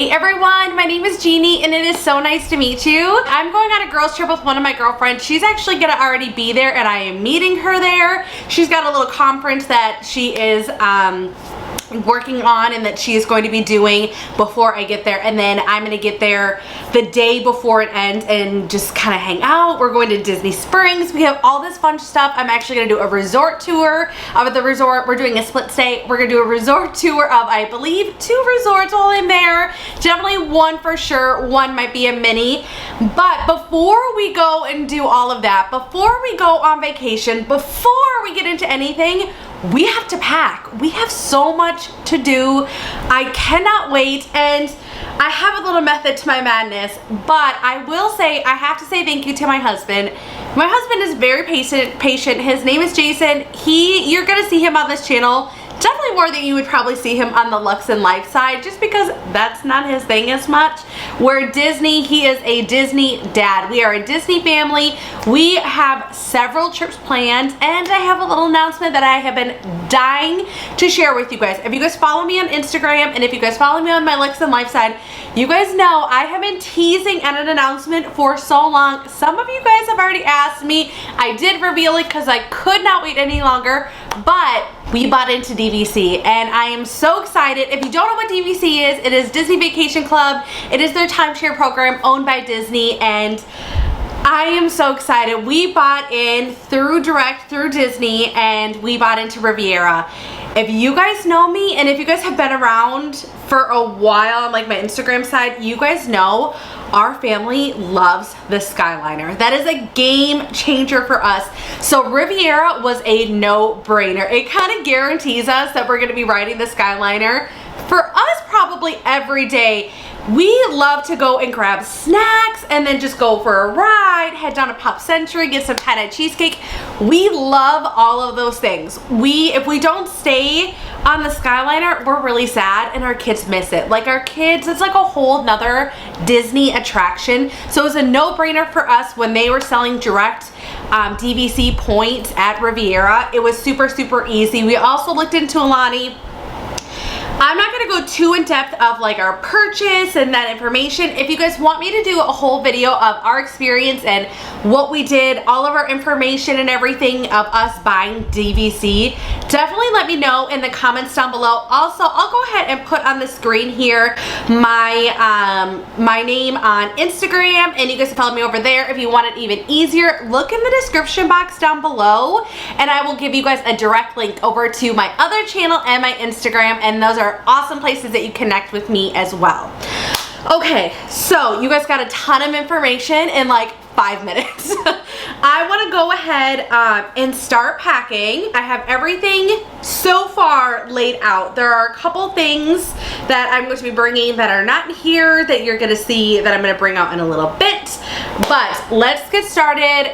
Hey everyone, my name is Jeannie and it is so nice to meet you. I'm going on a girls trip with one of my girlfriends. She's actually gonna already be there and I am meeting her there. She's got a little conference that she is working on and that she is going to be doing before I get there, and then I'm gonna get there the day before it ends and just kind of hang out. We're going to Disney Springs. We have all this fun stuff. I'm actually gonna do a resort tour of the resort. We're doing a split stay. We're gonna do a resort tour of, I believe, 2 resorts while I'm there. Definitely one for sure. One might be a mini. But before we go and do all of that, before we go on vacation, before we get into anything, we have to pack. We have so much to do. I cannot wait, and I have a little method to my madness, but I will say, I have to say thank you to my husband. My husband is very patient. His name is Jason. You're gonna see him on this channel definitely more than you would probably see him on the Lux and Life side, just because that's not his thing as much. Where Disney, he is a Disney dad. We are a Disney family. We have several trips planned, and I have a little announcement that I have been dying to share with you guys. If you guys follow me on Instagram, and if you guys follow me on my Lux and Life side, you guys know I have been teasing at an announcement for so long. Some of you guys have already asked me. I did reveal it because I could not wait any longer, but we bought into DVC and I am so excited. If you don't know what DVC is, it is Disney Vacation Club. It is their timeshare program owned by Disney, and I am so excited. We bought in through Disney, and we bought into Riviera. If you guys know me, and if you guys have been around for a while on like my Instagram side, you guys know our family loves the Skyliner. That is a game changer for us. So Riviera was a no-brainer. It kind of guarantees us that we're going to be riding the Skyliner for us probably every day. We love to go and grab snacks and then just go for a ride, head down to Pop Century, get some tie-dye cheesecake. We love all of those things. If we don't stay on the Skyliner, we're really sad, and our kids miss it. Like our kids, it's like a whole nother Disney attraction. So it was a no-brainer for us when they were selling direct DVC points at Riviera. It was super, super easy. We also looked into Alani. I'm not going to go too in depth of like our purchase and that information. If you guys want me to do a whole video of our experience and what we did, all of our information and everything of us buying DVC, definitely let me know in the comments down below. Also, I'll go ahead and put on the screen here my name on Instagram, and you guys can follow me over there if you want it even easier. Look in the description box down below, and I will give you guys a direct link over to my other channel and my Instagram, and those are awesome places that you connect with me as well. Okay, so you guys got a ton of information in like 5 minutes. I want to go ahead and start packing. I have everything so far laid out. There are a couple things that I'm going to be bringing that are not here that you're going to see that I'm going to bring out in a little bit, but let's get started.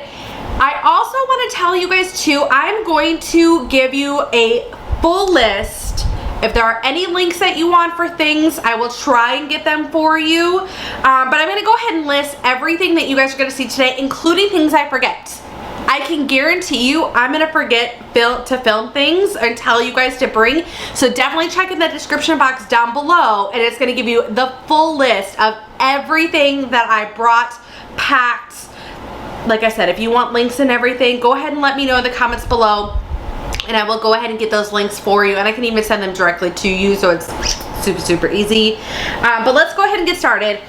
I also want to tell you guys too, I'm going to give you a full list. If there are any links that you want for things, I will try and get them for you. But I'm going to go ahead and list everything that you guys are going to see today, including things I forget. I can guarantee you I'm going to forget to film things and tell you guys to bring. So definitely check in the description box down below, and it's going to give you the full list of everything that I brought, packed. Like I said, if you want links and everything, go ahead and let me know in the comments below, and I will go ahead and get those links for you, and I can even send them directly to you, so it's super, super easy. But let's go ahead and get started.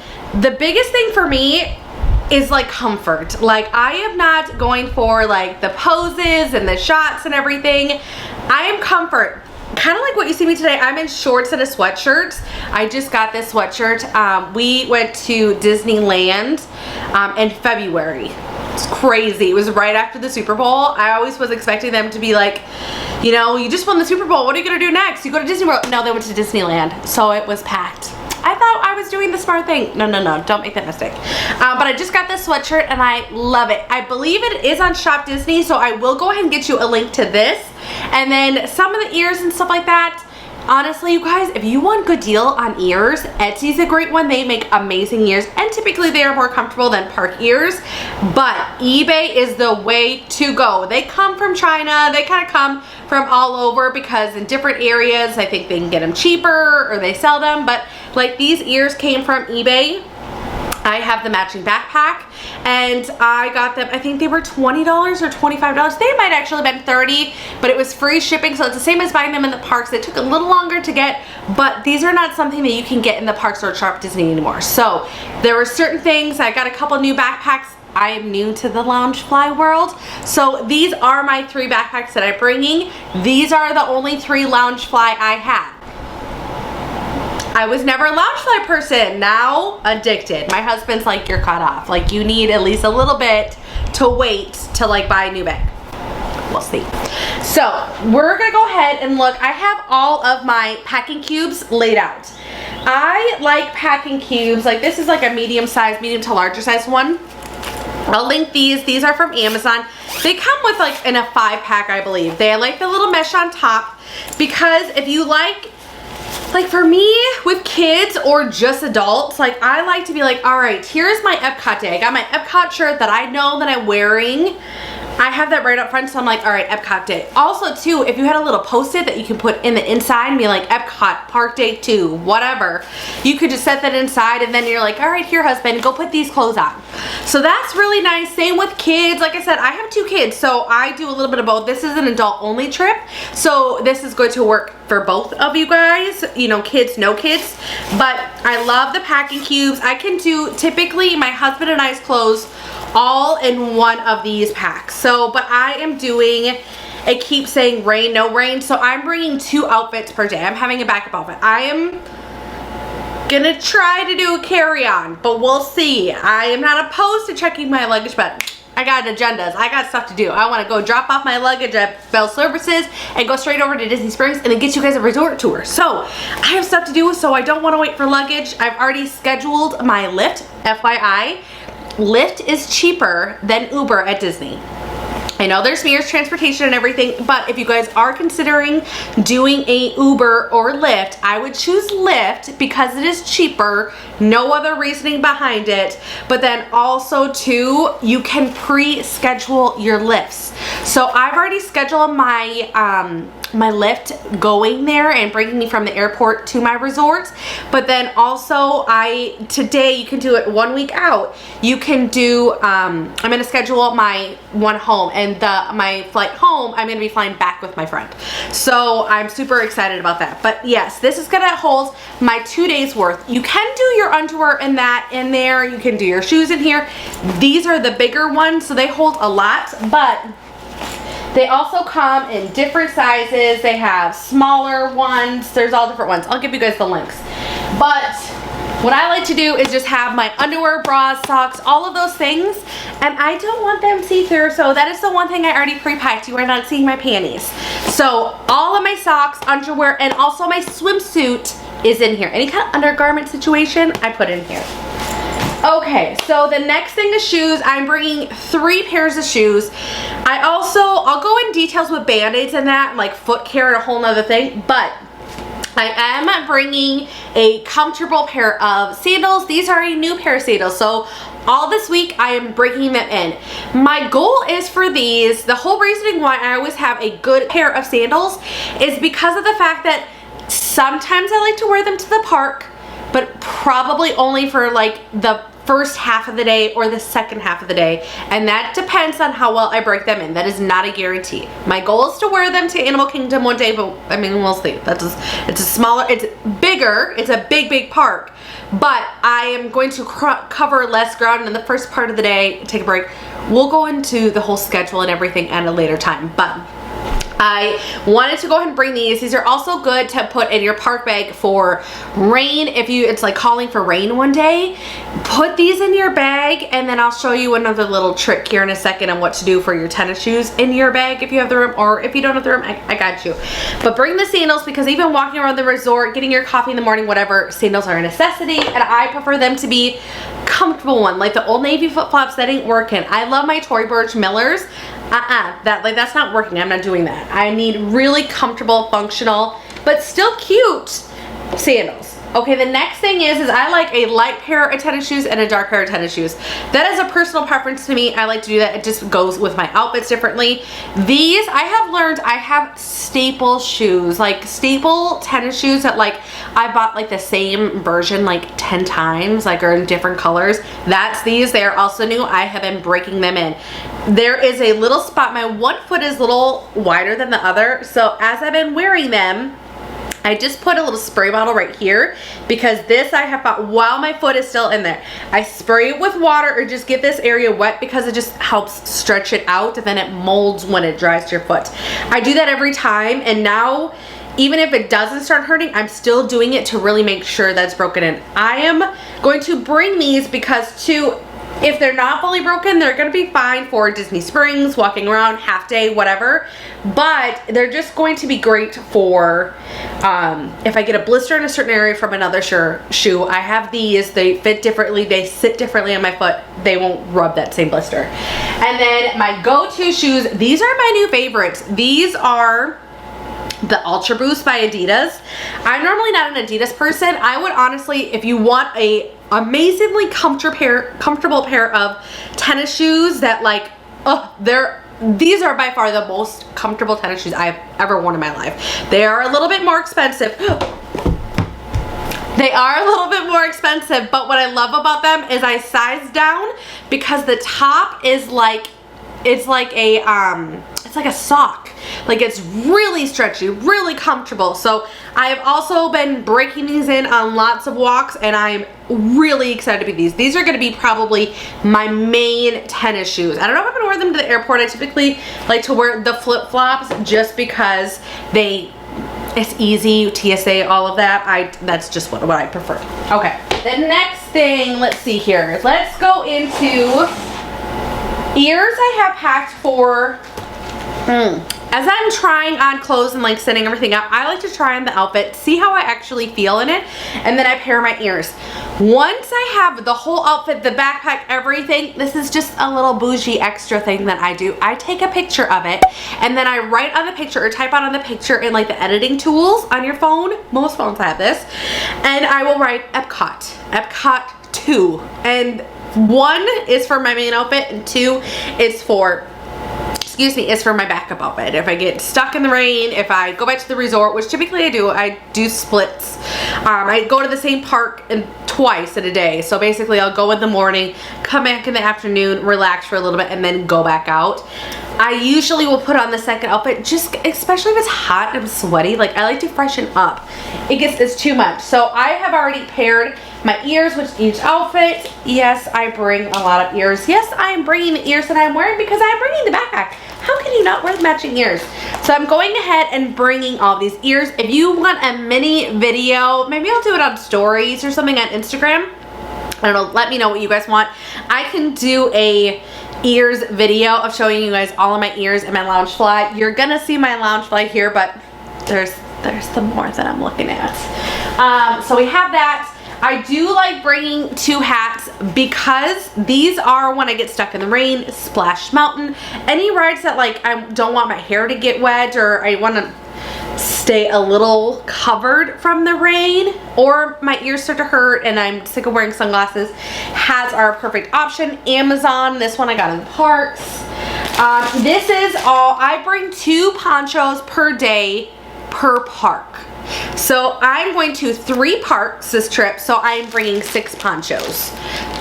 The biggest thing for me is like comfort. Like, I am not going for like the poses and the shots and everything. I am comfort. Kind of like what you see me today. I'm in shorts and a sweatshirt. I just got this sweatshirt. We went to Disneyland in February. It's crazy. It was right after the Super Bowl. I always was expecting them to be like, you know, you just won the Super Bowl. What are you going to do next? You go to Disney World. No, they went to Disneyland. So it was packed. I thought I was doing the smart thing. No, no, no. Don't make that mistake. But I just got this sweatshirt and I love it. I believe it is on Shop Disney, so I will go ahead and get you a link to this. And then some of the ears and stuff like that, Honestly, you guys, if you want good deal on ears, Etsy's a great one. They make amazing ears, and typically they are more comfortable than park ears, but eBay is the way to go. They come from China. They kind of come from all over because in different areas, I think they can get them cheaper or they sell them, but like these ears came from eBay. I have the matching backpack and I got them, I think they were $20 or $25. They might actually have been $30, but it was free shipping, so it's the same as buying them in the parks. They took a little longer to get, but these are not something that you can get in the parks or Sharp Disney anymore. So there were certain things. I got a couple new backpacks. I am new to the Loungefly world, so these are my 3 backpacks that I'm bringing. These are the only 3 Loungefly I have. I was never a Loungefly person, now addicted. My husband's like, you're cut off. Like, you need at least a little bit to wait to like buy a new bag. We'll see. So we're gonna go ahead and look. I have all of my packing cubes laid out. I like packing cubes. Like this is like a medium to larger size one. I'll link these. These are from Amazon. They come with like in a 5-pack, I believe. They like the little mesh on top because if you like for me with kids or just adults, like I like to be like, all right, here's my Epcot day. I got my Epcot shirt that I know that I'm wearing. I have that right up front, so I'm like, all right, Epcot day. Also too, if you had a little post-it that you can put in the inside and be like Epcot Park Day 2, whatever, you could just set that inside and then you're like, all right, here husband, go put these clothes on. So that's really nice. Same with kids. Like I said, I have 2 kids, so I do a little bit of both. This is an adult only trip, so this is going to work for both of you guys, you know, kids, no kids. But I love the packing cubes. I can do typically my husband and I's clothes all in one of these packs. So, but I am doing, it keeps saying rain, no rain, so I'm bringing 2 outfits per day. I'm having a backup outfit. I am gonna try to do a carry-on, but we'll see. I am not opposed to checking my luggage, but I got agendas. I got stuff to do. I want to go drop off my luggage at Bell Services and go straight over to Disney Springs and then get you guys a resort tour. So I have stuff to do, so I don't want to wait for luggage. I've already scheduled my Lyft, FYI. Lyft is cheaper than Uber at Disney. I know there's Mears transportation and everything, but if you guys are considering doing a Uber or Lyft, I would choose Lyft because it is cheaper. No other reasoning behind it. But then also too, you can pre-schedule your lifts. So I've already scheduled my my Lyft going there and bringing me from the airport to my resort. But then also today you can do it 1 week out. You can do, I'm gonna schedule my one home, and my flight home, I'm gonna be flying back with my friend. So I'm super excited about that. But yes, this is gonna hold my 2 days worth. You can do your underwear and that in there. You can do your shoes in here. These are the bigger ones, so they hold a lot, but they also come in different sizes. They have smaller ones. There's all different ones. I'll give you guys the links. But what I like to do is just have my underwear, bras, socks, all of those things, and I don't want them see-through, so that is the one thing I already pre-packed. You are not seeing my panties. So all of my socks, underwear, and also my swimsuit is in here. Any kind of undergarment situation, I put in here. Okay, so the next thing is shoes. I'm bringing 3 pairs of shoes. I'll go in details with band-aids and that, like foot care and a whole nother thing, but I am bringing a comfortable pair of sandals. These are a new pair of sandals, so all this week I am bringing them in. My goal is for these, the whole reasoning why I always have a good pair of sandals is because of the fact that sometimes I like to wear them to the park, but probably only for like the first half of the day or the second half of the day, and that depends on how well I break them in. That is not a guarantee. My goal is to wear them to Animal Kingdom one day, but I mean, we'll see. It's a smaller, it's bigger, it's a big park, but I am going to cover less ground in the first part of the day, take a break. We'll go into the whole schedule and everything at a later time, but I wanted to go ahead and bring these. These are also good to put in your park bag for rain. If it's like calling for rain one day, put these in your bag, and then I'll show you another little trick here in a second on what to do for your tennis shoes in your bag if you have the room, or if you don't have the room, I got you. But bring the sandals, because even walking around the resort, getting your coffee in the morning, whatever, sandals are a necessity, and I prefer them to be comfortable one, like the Old Navy flip-flops. That ain't working. I love my Tory Burch Millers. That's not working. I'm not doing that. I need really comfortable, functional but still cute sandals. Okay, the next thing is I like a light pair of tennis shoes and a dark pair of tennis shoes. That is a personal preference to me. I like to do that. It just goes with my outfits differently. These, I have learned, I have staple shoes, like staple tennis shoes that like I bought like the same version like 10 times, like are in different colors. That's these. They are also new. I have been breaking them in. There is a little spot. My one foot is a little wider than the other. So as I've been wearing them, I just put a little spray bottle right here because this I have bought while my foot is still in there. I spray it with water or just get this area wet because it just helps stretch it out and then it molds when it dries to your foot. I do that every time, and now even if it doesn't start hurting, I'm still doing it to really make sure that's broken in. I am going to bring these because if they're not fully broken, they're gonna be fine for Disney Springs, walking around, half day, whatever. But they're just going to be great for if I get a blister in a certain area from another shoe. I have these, they fit differently, they sit differently on my foot. They won't rub that same blister. And then my go-to shoes, these are my new favorites. These are the Ultra Boost by Adidas. I'm normally not an Adidas person. I would honestly, if you want a amazingly comfortable pair of tennis shoes that like, these are by far the most comfortable tennis shoes I've ever worn in my life. They are a little bit more expensive. They are a little bit more expensive, but what I love about them is I size down because the top is like, it's like a sock. Like it's really stretchy, really comfortable. So I have also been breaking these in on lots of walks, and I'm really excited to be these. These are going to be probably my main tennis shoes. I don't know if I'm going to wear them to the airport. I typically like to wear the flip-flops just because it's easy, TSA, all of that. That's just what I prefer. Okay, the next thing, let's see here. Let's go into ears I have packed for as I'm trying on clothes and like setting everything up. I like to try on the outfit, see how I actually feel in it, and then I pair my ears. Once I have the whole outfit, the backpack, everything, this is just a little bougie extra thing that I do. I take a picture of it and then I write on the picture or type out on the picture in like the editing tools on your phone. Most phones have this. And I will write Epcot 2. And 1 is for my main outfit and 2 is for my backup outfit. If I get stuck in the rain, if I go back to the resort, which typically I do splits. I go to the same park twice in a day. So basically I'll go in the morning, come back in the afternoon, relax for a little bit, and then go back out. I usually will put on the second outfit, just especially if it's hot and I'm sweaty. Like I like to freshen up. It's too much. So I have already paired my ears with each outfit. Yes, I bring a lot of ears. Yes, I am bringing the ears that I'm wearing because I'm bringing the backpack. How can you not wear matching ears? So I'm going ahead and bringing all these ears. If you want a mini video, maybe I'll do it on stories or something on Instagram. I don't know, let me know what you guys want. I can do a ears video of showing you guys all of my ears and my Loungefly. You're gonna see my Loungefly here, but there's the more that I'm looking at. So we have that. I do like bringing 2 hats because these are when I get stuck in the rain, Splash Mountain, any rides that like I don't want my hair to get wet or I want to stay a little covered from the rain or my ears start to hurt and I'm sick of wearing sunglasses. Hats are a perfect option. Amazon, this one I got in the parks. This is all, I bring 2 ponchos per day per park. So I'm going to 3 parks this trip, so I'm bringing 6 ponchos.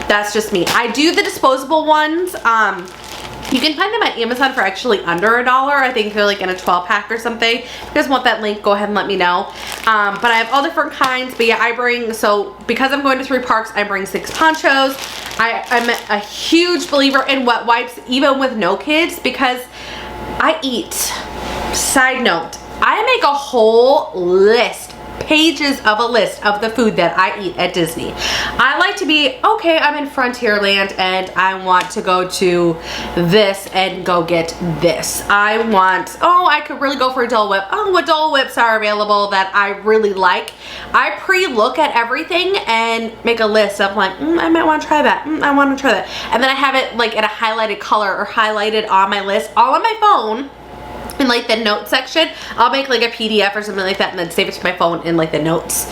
That's just me. I do the disposable ones. You can find them at Amazon for actually under $1. I think they're like in a 12-pack or something. If you guys want that link, go ahead and let me know. But I have all different kinds. But yeah, so because I'm going to 3 parks, I bring 6 ponchos. I'm a huge believer in wet wipes, even with no kids, because I eat. Side note, I make a whole list, pages of a list of the food that I eat at Disney. I like to be, okay, I'm in Frontierland and I want to go to this and go get this. I could really go for a Dole Whip. Oh, what Dole Whips are available that I really like. I pre-look at everything and make a list of like, I might want to try that. I want to try that. And then I have it like in a highlighted color or highlighted on my list, all on my phone. in like the notes section. I'll make like a PDF or something like that and then save it to my phone in like the notes.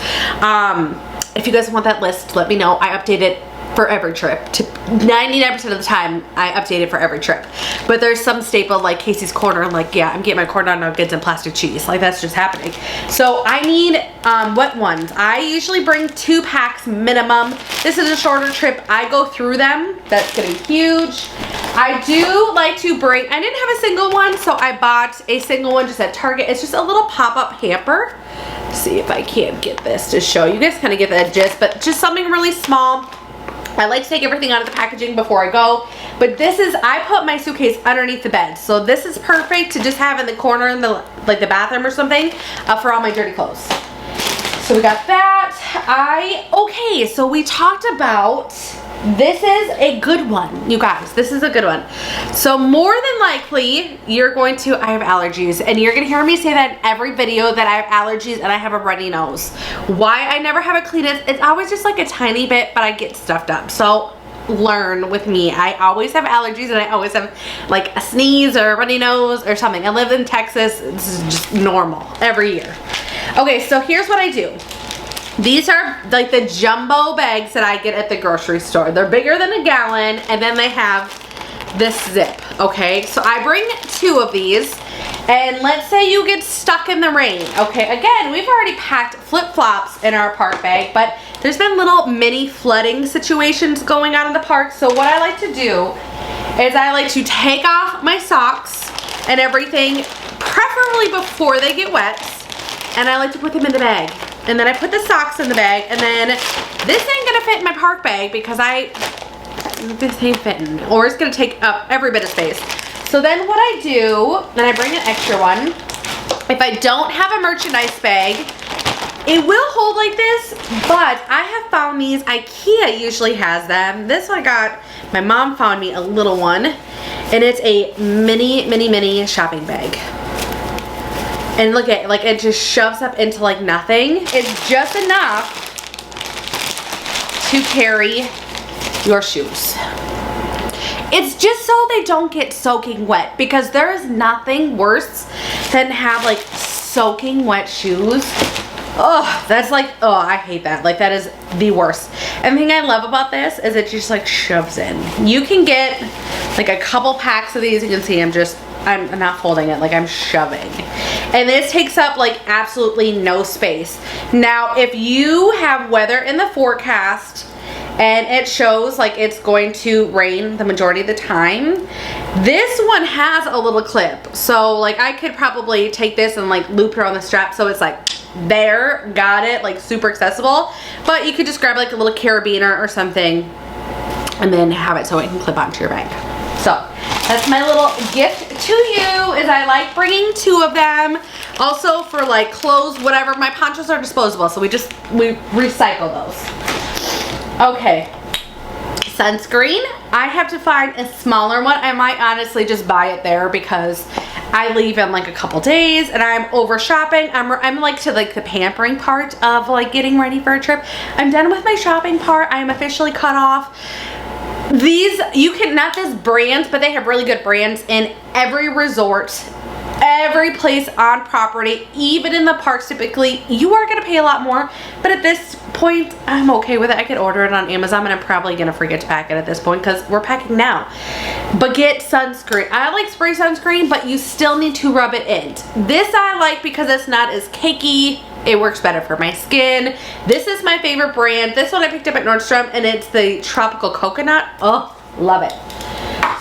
If you guys want that list, let me know. I update it for every trip. 99% of the time, I update it for every trip. But there's some staple like Casey's Corner. I'm like, yeah, I'm getting my corn dog nuggets and plastic cheese. Like, that's just happening. So I need what ones? I usually bring 2 packs minimum. This is a shorter trip. I go through them. That's gonna be huge. I do like to bring, I didn't have a single one, so I bought a single one just at Target. It's just a little pop-up hamper. See if I can get this to show you guys, kind of get that gist, but just something really small. I like to take everything out of the packaging before I go, but this is, I put my suitcase underneath the bed, so this is perfect to just have in the corner in the like the bathroom or something for all my dirty clothes. So we got that. Okay, so we talked about, this is a good one, you guys. This is a good one. So more than likely, you're going to, I have allergies, and you're gonna hear me say that in every video that I have allergies and I have a runny nose. Why I never have a cleanest, it's always just like a tiny bit, but I get stuffed up. So learn with me. I always have allergies and I always have like a sneeze or a runny nose or something. I live in Texas. This is just normal every year. Okay, so here's what I do. These are like the jumbo bags that I get at the grocery store. They're bigger than a gallon, and then they have this zip, okay? So I bring 2 of these, and let's say you get stuck in the rain, okay? Again, we've already packed flip-flops in our park bag, but there's been little mini flooding situations going on in the park. So what I like to do is I like to take off my socks and everything, preferably before they get wet, and I like to put them in the bag. And then I put the socks in the bag, and then this ain't gonna fit in my park bag because this ain't fitting, or it's gonna take up every bit of space. So then what I do, then I bring an extra one. If I don't have a merchandise bag, it will hold like this, but I have found these, IKEA usually has them. This one I got, my mom found me a little one, and it's a mini shopping bag. And look at, like, it just shoves up into like nothing. It's just enough to carry your shoes. It's just so they don't get soaking wet, because there is nothing worse than have like soaking wet shoes. Oh, that's like, oh, I hate that. Like, that is the worst. And the thing I love about this is it just like shoves in. You can get like a couple packs of these. You can see I'm not folding it, like I'm shoving. And this takes up like absolutely no space. Now, if you have weather in the forecast and it shows like it's going to rain the majority of the time, this one has a little clip. So like I could probably take this and like loop it on the strap so it's like there, got it, like super accessible. But you could just grab like a little carabiner or something and then have it so it can clip onto your bag. So that's my little gift to you, is I like bringing 2 of them. Also for like clothes, whatever. My ponchos are disposable, so we recycle those. Okay. Sunscreen. I have to find a smaller one. I might honestly just buy it there because I leave in like a couple days and I'm over shopping. I'm like to like the pampering part of like getting ready for a trip. I'm done with my shopping part. I am officially cut off. These, you can, not this brand, but they have really good brands in every resort, every place on property, even in the parks. Typically you are going to pay a lot more, but at this point I'm okay with it. I could order it on Amazon, and I'm probably going to forget to pack it at this point because we're packing now. But get sunscreen. I like spray sunscreen, but you still need to rub it in. This I like because it's not as cakey. It works better for my skin. This is my favorite brand. This one I picked up at Nordstrom, and it's the Tropical Coconut. Oh, love it.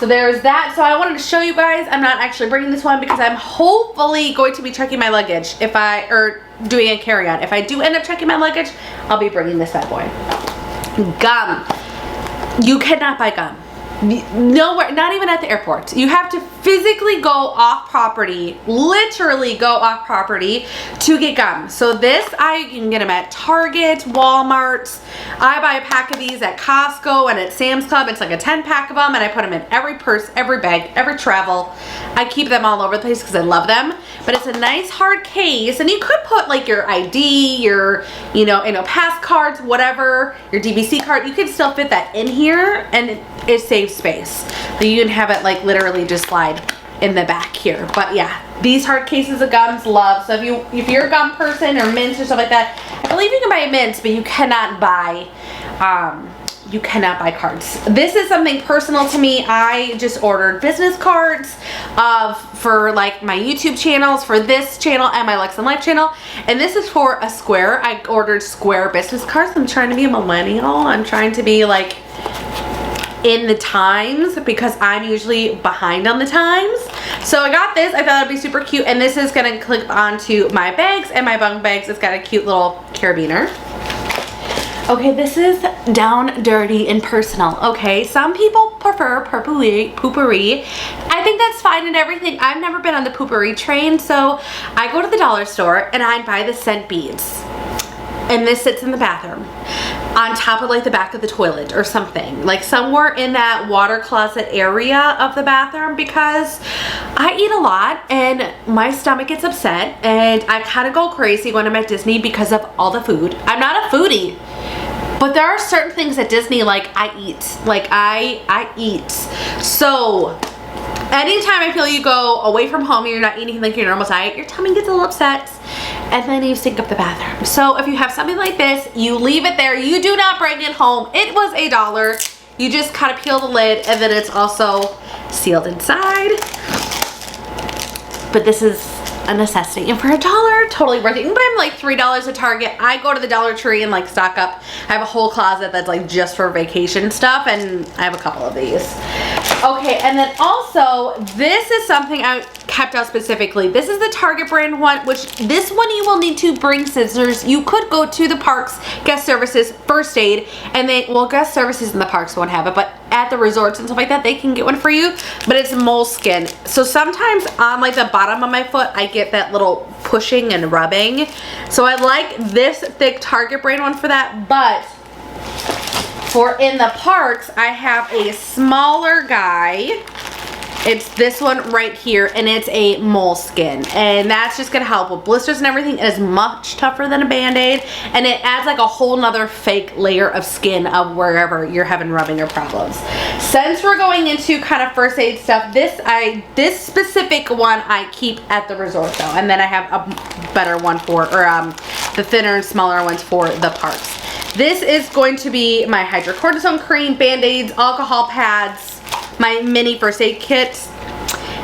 So there's that. So I wanted to show you guys. I'm not actually bringing this one because I'm hopefully going to be checking my luggage or doing a carry-on. If I do end up checking my luggage, I'll be bringing this bad boy. Gum. You cannot buy gum. Nowhere, not even at the airport. You have to physically go off property, literally go off property to get gum. So this, you can get them at Target, Walmart. I buy a pack of these at Costco and at Sam's Club. It's like a 10-pack of them, and I put them in every purse, every bag, every travel. I keep them all over the place because I love them. But it's a nice hard case, and you could put like your ID, your pass cards, whatever, your DVC card. You can still fit that in here, and it saves space. So you can have it like literally just slide in the back here. But yeah, these hard cases of gums, love. So if you're a gum person or mints or stuff like that, I believe you can buy mints, but you cannot buy cards. This is something personal to me. I just ordered business cards for like my YouTube channels, for this channel and my Lex and Life channel, and this is for a square. I ordered square business cards. I'm trying to be a millennial. I'm trying to be like in the times because I'm usually behind on the times. So I got this. I thought it'd be super cute, and this is gonna clip onto my bags and my bunk bags. It's got a cute little carabiner. Okay, this is down dirty and personal. Okay, some people prefer poopery. I think that's fine and everything. I've never been on the poopery train, so I go to the dollar store and I buy the scent beads. And this sits in the bathroom on top of like the back of the toilet or something, like somewhere in that water closet area of the bathroom, because I eat a lot and my stomach gets upset and I kind of go crazy when I'm at Disney because of all the food. I'm not a foodie, but there are certain things at Disney like I eat. Like I eat. So anytime I feel you go away from home and you're not eating like your normal diet, your tummy gets a little upset and then you stink up the bathroom. So if you have something like this, you leave it there. You do not bring it home. It was $1. You just kind of peel the lid and then it's also sealed inside. But this is a necessity, and for $1, totally worth it. You can buy them like $3 at Target. I go to the Dollar Tree and like stock up. I have a whole closet that's like just for vacation stuff, and I have a couple of these. Okay, and then also this is something I kept out specifically. This is the Target brand one, which this one you will need to bring scissors. You could go to the parks, guest services, first aid, and they, well, guest services in the parks won't have it, but at the resorts and stuff like that, they can get one for you, but it's moleskin. So sometimes on like the bottom of my foot, I get that little pushing and rubbing. So I like this thick Target brand one for that, but for in the parks, I have a smaller guy. It's this one right here, and it's a moleskin, and that's just gonna help with blisters and everything. It is much tougher than a Band-Aid, and it adds like a whole nother fake layer of skin of wherever you're having rubbing or problems. Since we're going into kind of first aid stuff, this specific one I keep at the resort though, and then I have a better one for, or the thinner and smaller ones for the parks. This is going to be my hydrocortisone cream, Band-Aids, alcohol pads, my mini first aid kit.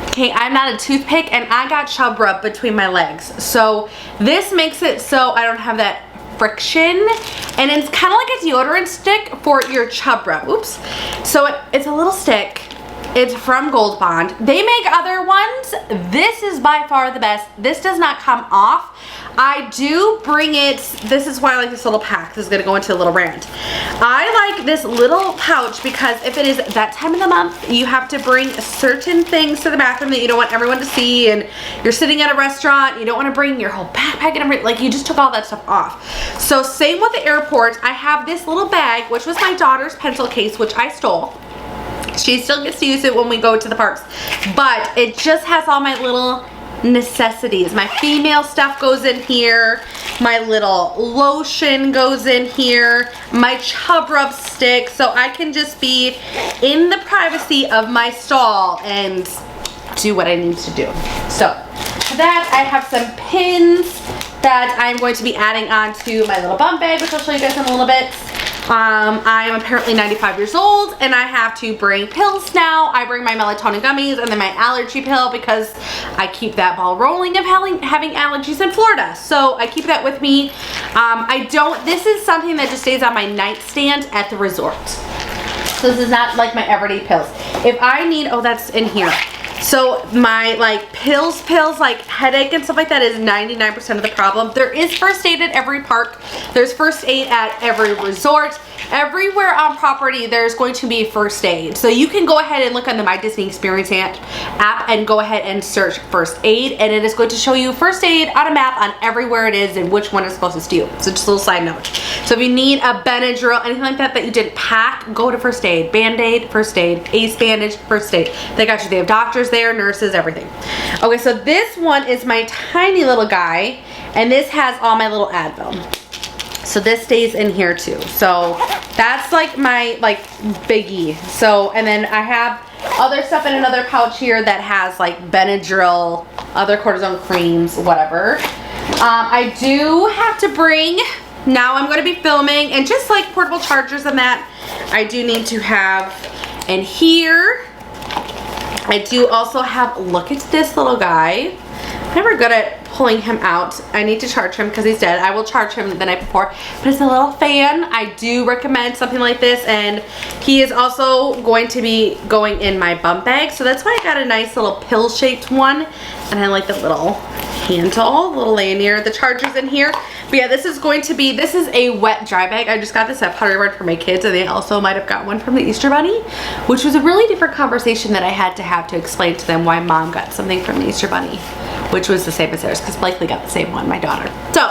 Okay, I'm not a toothpick, and I got chub rub between my legs. So this makes it so I don't have that friction, and it's kind of like a deodorant stick for your chub rub. Oops. So it's a little stick. It's from Gold Bond. They make other ones. This is by far the best. This does not come off. I do bring it, this is why I like this little pack. This is gonna go into a little rant. I like this little pouch because if it is that time of the month, you have to bring certain things to the bathroom that you don't want everyone to see, and you're sitting at a restaurant, you don't want to bring your whole backpack and everything, like you just took all that stuff off. So same with the airport. I have this little bag, which was my daughter's pencil case, which I stole. She still gets to use it when we go to the parks, but it just has all my little necessities. My female stuff goes in here, my little lotion goes in here, my chub rub stick, so I can just be in the privacy of my stall and do what I need to do. So for that, I have some pins that I'm going to be adding onto my little bum bag, which I'll show you guys in a little bit. I am apparently 95 years old, and I have to bring pills now. I bring my melatonin gummies and then my allergy pill because I keep that ball rolling of having allergies in Florida. So I keep that with me. This is something that just stays on my nightstand at the resort. So this is not like my everyday pills. If I need, oh, that's in here. So my like pills, like headache and stuff like that is 99% of the problem. There is first aid at every park. There's first aid at every resort. Everywhere on property, there's going to be first aid. So you can go ahead and look on the My Disney Experience app and go ahead and search first aid, and it is going to show you first aid on a map on everywhere it is and which one is closest to you. So just a little side note. So if you need a Benadryl, anything like that you didn't pack, go to first aid. Band-Aid, first aid. Ace bandage, first aid. They got you. They have doctors there, nurses, everything. Okay, so this one is my tiny little guy, and this has all my little Advil. So this stays in here too. So that's like my biggie. So, and then I have other stuff in another pouch here that has like Benadryl, other cortisone creams, whatever. I do have to bring, now I'm going to be filming, and just like portable chargers and that, I do need to have in here. I do also have, look at this little guy. I'm never good at pulling him out. I need to charge him because he's dead. I will charge him the night before, but it's a little fan. I do recommend something like this, and he is also going to be going in my bump bag, so that's why I got a nice little pill shaped one, and I like the little handle, little lanyard. The charger's in here. But yeah, this is going to be, this is a wet dry bag. I just got this at Pottery Barn for my kids, and they also might have got one from the Easter Bunny, which was a really different conversation that I had to explain to them why mom got something from the Easter Bunny, which was the same as theirs, because Blakely got the same one, my daughter. So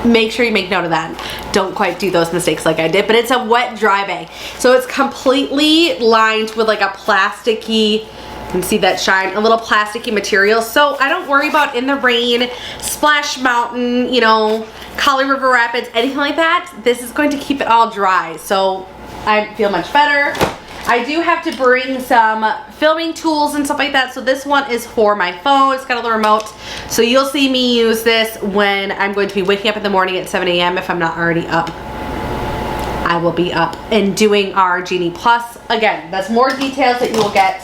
make sure you make note of that. Don't quite do those mistakes like I did, but it's a wet dry bag. So it's completely lined with like a plasticky, you can see that shine, a little plasticky material, so I don't worry about in the rain, Splash Mountain, you know, Kali River Rapids, anything like that. This is going to keep it all dry, so I feel much better. I do have to bring some filming tools and stuff like that, so this one is for my phone. It's got a little remote, so you'll see me use this when I'm going to be waking up in the morning at 7 a.m. if I'm not already up. I will be up and doing our Jeanie Plus. Again, that's more details that you will get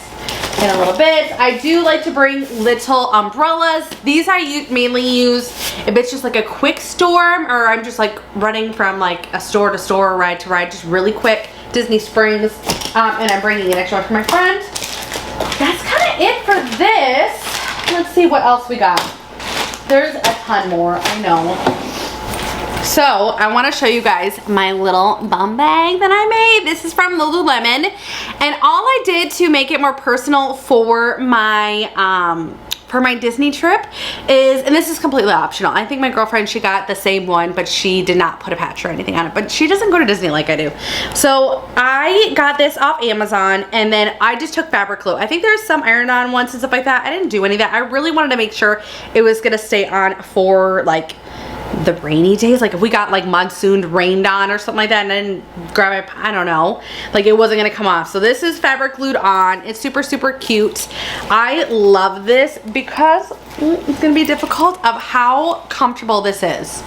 in a little bit. I do like to bring little umbrellas. These I mainly use if it's just like a quick storm, or I'm just like running from like a store to store, ride to ride, just really quick. Disney Springs, and I'm bringing an extra one for my friend. That's kind of it for this. Let's see what else we got. There's a ton more, I know. So I want to show you guys my little bum bag that I made. This is from Lululemon, and all I did to make it more personal for my Disney trip is, and this is completely optional. I think my girlfriend, she got the same one, but she did not put a patch or anything on it, but she doesn't go to Disney like I do. So I got this off Amazon, and then I just took fabric glue. I think there's some iron-on ones and stuff like that. I didn't do any of that. I really wanted to make sure it was gonna stay on for like the rainy days, like if we got like monsoon rained on or something like that, and then grab it, I don't know, like it wasn't gonna come off. So this is fabric glued on. It's super, super cute. I love this because it's gonna be difficult of how comfortable this is.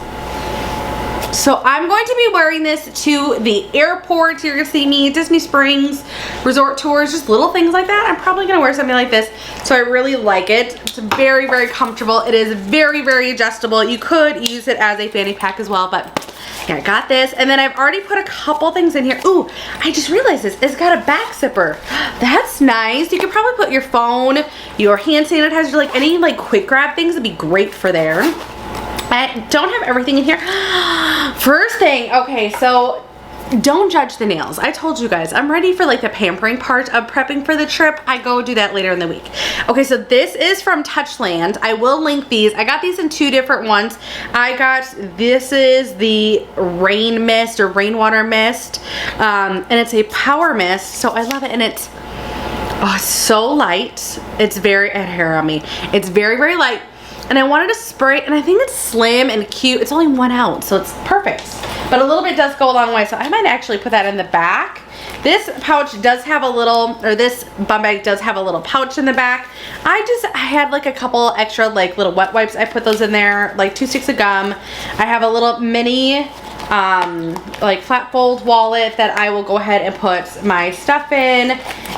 So I'm going to be wearing this to the airport. You're gonna see me, Disney Springs, resort tours, just little things like that. I'm probably gonna wear something like this. So I really like it. It's very, very comfortable. It is very, very adjustable. You could use it as a fanny pack as well, but yeah, I got this. And then I've already put a couple things in here. Ooh, I just realized this. It's got a back zipper. That's nice. You could probably put your phone, your hand sanitizer, like any like quick grab things would be great for there. I don't have everything in here. First thing, okay, so don't judge the nails. I told you guys, I'm ready for like the pampering part of prepping for the trip. I go do that later in the week. Okay, so this is from Touchland. I will link these. I got these in two different ones. This is the rain mist or rainwater mist, and it's a power mist, so I love it, and it's so light. It's very, hair on me. It's very, very light. And I wanted to spray, and I think it's slim and cute. It's only 1 ounce, so it's perfect. But a little bit does go a long way, so I might actually put that in the back. This pouch does have a little, or this bum bag does have a little pouch in the back. I had like a couple extra like little wet wipes. I put those in there, like 2 sticks of gum. I have a little mini like flat fold wallet that I will go ahead and put my stuff in.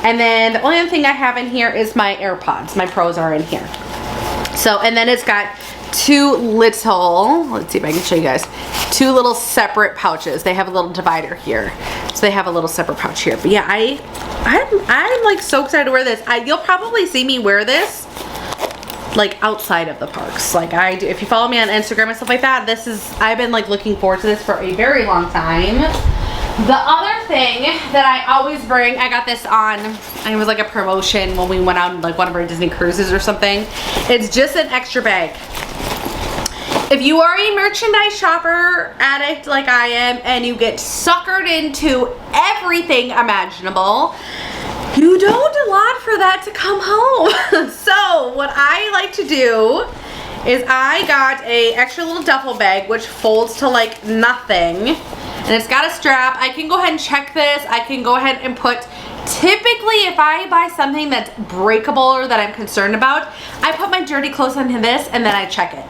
And then the only other thing I have in here is my AirPods. My Pros are in here. So, and then it's got two little, let's see if I can show you guys, two little separate pouches. They have a little divider here. So they have a little separate pouch here. But yeah, I'm like so excited to wear this. You'll probably see me wear this like outside of the parks. Like I do, if you follow me on Instagram and stuff like that, I've been like looking forward to this for a very long time. The other thing that I always bring, I got this on, it was like a promotion when we went on like one of our Disney cruises or something. It's just an extra bag. If you are a merchandise shopper addict like I am, and you get suckered into everything imaginable, you don't allot for that to come home. So what I like to do is I got a extra little duffel bag which folds to like nothing. And it's got a strap. I can go ahead and check this. I can go ahead and put Typically, if I buy something that's breakable or that I'm concerned about, I put my dirty clothes into this and then I check it.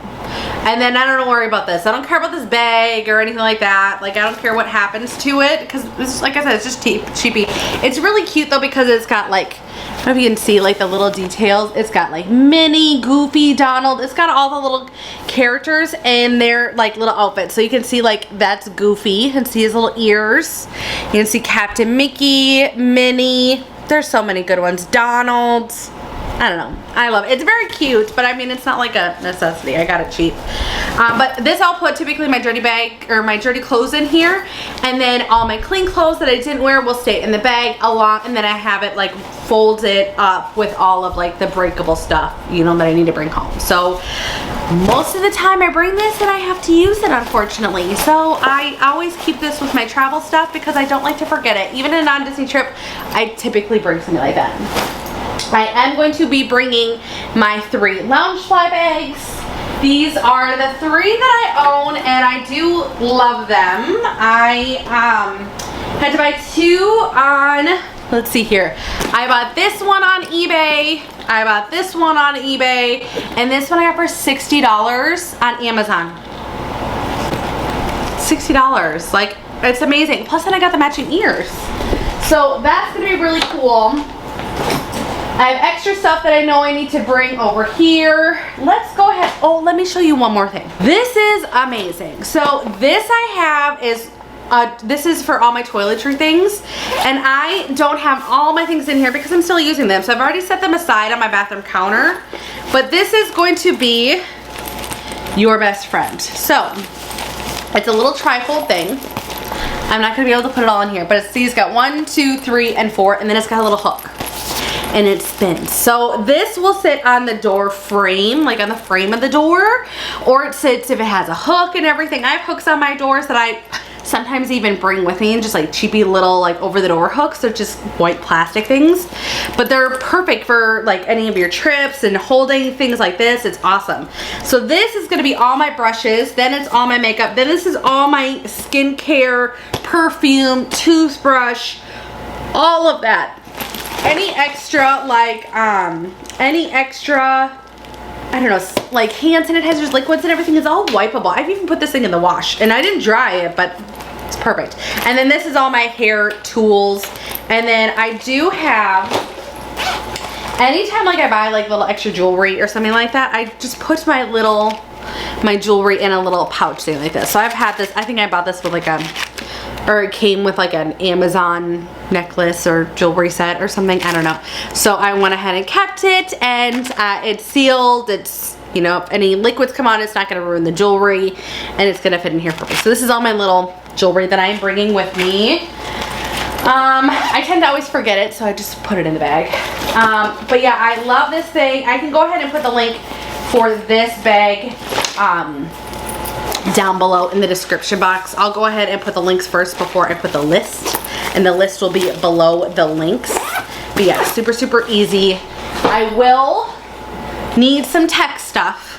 And then I don't worry about this. I don't care about this bag or anything like that. Like, I don't care what happens to it because, like I said, it's just cheapy. It's really cute though because it's got like, I don't know if you can see like the little details. It's got like Minnie, Goofy, Donald. It's got all the little characters and their like little outfits. So you can see like that's Goofy. You can see his little ears. You can see Captain Mickey, Minnie. There's so many good ones. Donald. I don't know. I love it. It's very cute, but I mean, it's not like a necessity. I got it cheap. But this I'll put typically my dirty bag or my dirty clothes in here, and then all my clean clothes that I didn't wear will stay in the bag along, and then I have it like folded up with all of like the breakable stuff, you know, that I need to bring home. So most of the time I bring this and I have to use it, unfortunately. So I always keep this with my travel stuff because I don't like to forget it. Even in a non-Disney trip, I typically bring something like that. I am going to be bringing my 3 Loungefly bags. These are the 3 that I own and I do love them. I had to buy 2 on, let's see here. I bought this one on eBay. I bought this one on eBay. And this one I got for $60 on Amazon. $60. Like, it's amazing. Plus then I got the matching ears. So that's going to be really cool. I have extra stuff that I know I need to bring over here. Let's go ahead. Oh, let me show you one more thing. This is amazing. So this I have is, this is for all my toiletry things. And I don't have all my things in here because I'm still using them. So I've already set them aside on my bathroom counter. But this is going to be your best friend. So it's a little trifold thing. I'm not going to be able to put it all in here. But it's got 1, 2, 3, and 4. And then it's got a little hook. And it spins. So this will sit on the door frame, like on the frame of the door, or it sits if it has a hook and everything. I have hooks on my doors that I sometimes even bring with me, and just like cheapy little like over the door hooks. They're just white plastic things, but they're perfect for like any of your trips and holding things like this. It's awesome. So this is gonna be all my brushes, then it's all my makeup, then this is all my skincare, perfume, toothbrush, all of that. Any extra, like, any extra, I don't know, like hand sanitizers, liquids and everything is all wipeable. I've even put this thing in the wash, and I didn't dry it, but it's perfect. And then this is all my hair tools. And then I do have, anytime like I buy like little extra jewelry or something like that, I just put my jewelry in a little pouch thing like this. So I've had this, I think I bought this with like or it came with like an Amazon necklace or jewelry set or something, I don't know. So I went ahead and kept it, and it's sealed. It's, you know, if any liquids come on, it's not gonna ruin the jewelry, and it's gonna fit in here for me. So this is all my little jewelry that I'm bringing with me. I tend to always forget it, so I just put it in the bag. But yeah, I love this thing. I can go ahead and put the link for this bag down below in the description box. I'll go ahead and put the links first before I put the list, and the list will be below the links. But yeah, super easy. I will need some tech stuff.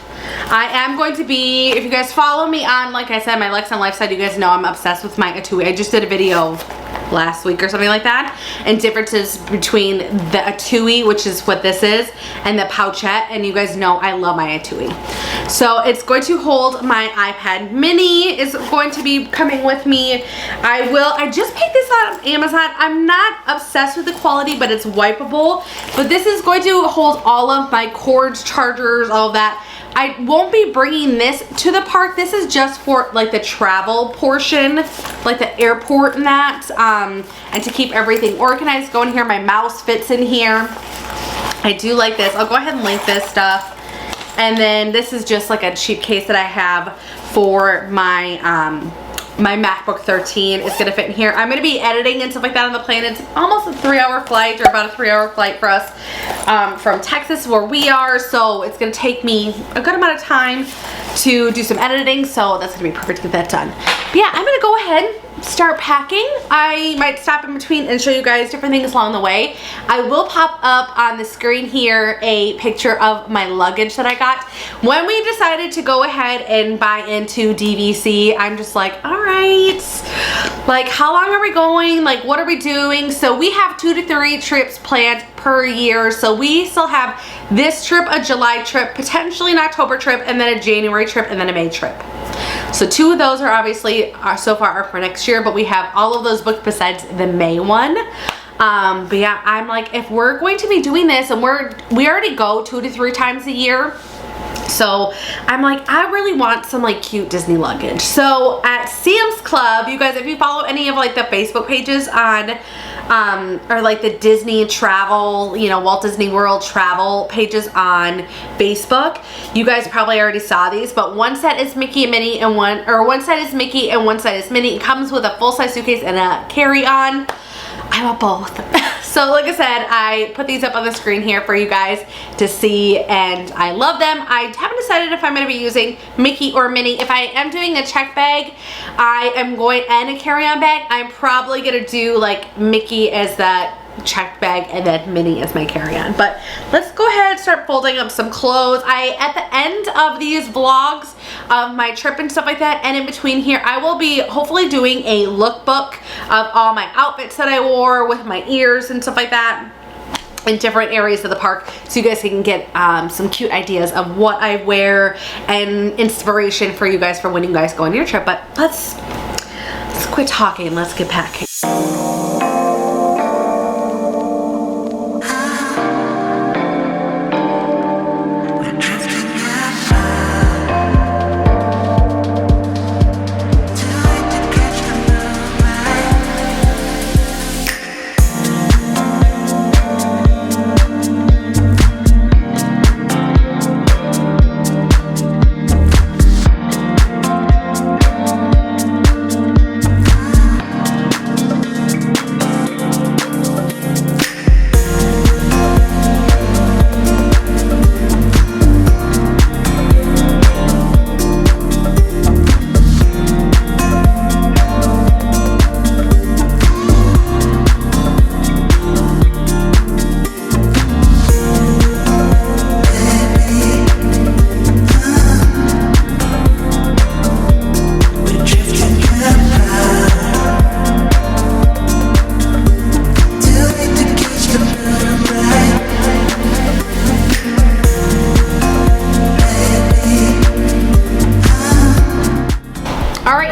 I am going to be, if you guys follow me on, like I said, my Lex on Lifestyle, you guys know I'm obsessed with my etui. I just did a video last week or something like that, and differences between the etui, which is what this is, and the pouchette, and you guys know I love my etui. So it's going to hold my iPad mini, is going to be coming with me. I just picked this up on Amazon. I'm not obsessed with the quality, but it's wipeable. But this is going to hold all of my cords, chargers, all of that. I won't be bringing this to the park. This is just for like the travel portion, like the airport and that, and to keep everything organized. Go in here, my mouse fits in here. I do like this. I'll go ahead and link this stuff. And then this is just like a cheap case that I have for my my MacBook 13. It's gonna fit in here. I'm gonna be editing and stuff like that on the plane. It's almost a 3-hour flight, or about a 3-hour flight for us from Texas, where we are. So it's gonna take me a good amount of time to do some editing. So that's gonna be perfect to get that done. But yeah, I'm gonna go ahead, start packing. I might stop in between and show you guys different things along the way. I will pop up on the screen here a picture of my luggage that I got. When we decided to go ahead and buy into DVC, I'm just like, all right, like how long are we going? Like what are we doing? So we have 2 to 3 trips planned per year. So we still have this trip, a July trip, potentially an October trip, and then a January trip, and then a May trip. So 2 of those are obviously so far are for next year, but we have all of those booked besides the May one. But yeah, I'm like, if we're going to be doing this, and we already go 2 to 3 times a year, so I'm like, I really want some like cute Disney luggage. So at Sam's Club, you guys, if you follow any of like the Facebook pages on or like the Disney travel, you know, Walt Disney World travel pages on Facebook, you guys probably already saw these, but one set is Mickey and Minnie and one set is Mickey and one set is Minnie. It comes with a full-size suitcase and a carry-on. I want both. So like I said, I put these up on the screen here for you guys to see, and I love them. I haven't decided if I'm going to be using Mickey or Minnie. If I am doing a check bag, and a carry-on bag, I'm probably going to do like Mickey as that checked bag and then Minnie as my carry-on. But let's go ahead and start folding up some clothes. At the end of these vlogs of my trip and stuff like that, and in between here, I will be hopefully doing a lookbook of all my outfits that I wore with my ears and stuff like that in different areas of the park, so you guys can get some cute ideas of what I wear and inspiration for you guys for when you guys go on your trip. But let's quit talking, let's get packing.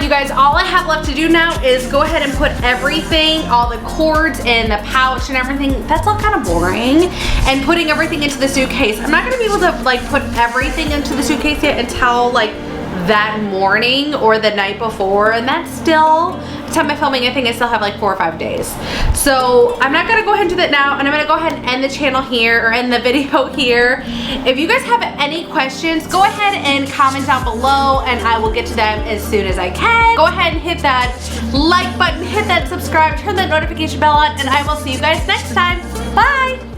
You guys, all I have left to do now is go ahead and put everything, all the cords in the pouch and everything. That's all kind of boring. And putting everything into the suitcase. I'm not gonna be able to like put everything into the suitcase yet until like that morning or the night before, and that's still, the time of filming, I think I still have like 4 or 5 days. So I'm not gonna go ahead and do that now, and I'm gonna go ahead and end the channel here, or end the video here. If you guys have any questions, go ahead and comment down below and I will get to them as soon as I can. Go ahead and hit that like button, hit that subscribe, turn that notification bell on, and I will see you guys next time. Bye!